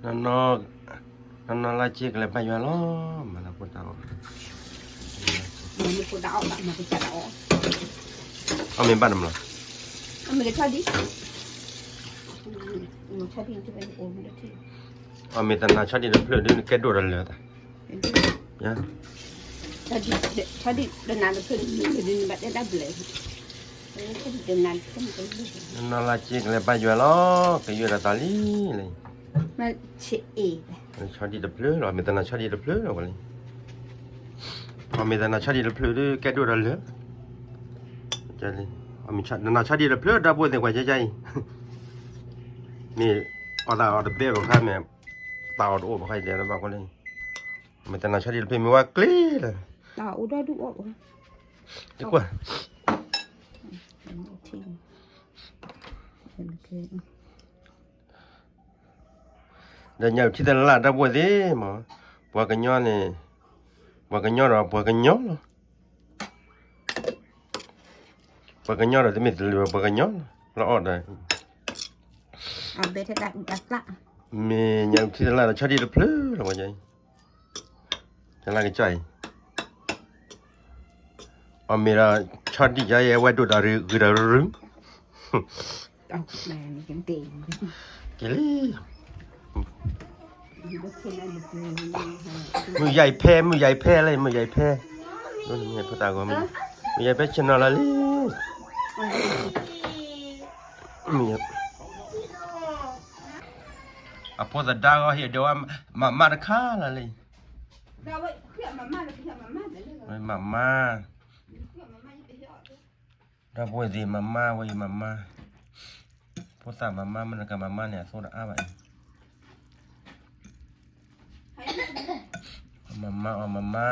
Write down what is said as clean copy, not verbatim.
nó là chiếc lại bay vào nó mà là con tàu mình có đau bạn mà cái chả đau ông mình bắt làm rồi mình cái cho đi mình cho đi cho mình ôm được thì ông mình tận là cho đi được lửa đi cái đồ đần lửa ta nhá cho đi đợt nào được thì mình bắt đã bể đợt nào không có nó là chiếc lại bay vào nó cái gì là tali này mà chị cho đi được lửa rồi mình tận là cho đi được lửa rồi vậy ông mình tận là cho đi được lửa đi cái đồ đần lửa chơi đi ông mình cho đi được lửa đã buồn thì quay chơiนี่เอาเบี้ยของข้าแม่ตาโอ้บ่ค่อยเดี๋ยวบางคนเลยมันแต่น่าชาดีเพิ่นมีว่ากลีเลย tao đã đủ rồi ดีกว่าเดี๋ยวเนี่ยที่ตลาดได้บ่ดิหมอบ่กันย้อนนี่บ่กันย้อนหรอบ่กันย้อนบ่กันย้อนหรอที่มีเหลือบ่กันย้อนเราออดได้ à bé thế đặt đặt lại มีอย่างที่ตลาดชาดีเพิ่นหรอว่าไงตลาดcáiใจเอามีละชาดีใจไว้ดูดารึกดารึง đâu này mình kiếm tiền กิลี่มือใหญ่แพ้มือใหญ่แพ้อะไรมือใหญ่แพ้นู่นมือใหญ่พ่อตาก็มือใหญ่แพ้ชนะละลิมือใหญ่อ่ะพ่อตาดาก็เห็นเดี๋ยวว่ามาดค่าละลิ đâu vậy hiện mà đấy rồi มาม่าเราพูดดีมาม่าว่ามาม่าพ่อตามาม่ามันกับมาม่าเนี่ยโซดาอ้าไปมาม่าเอามาม่า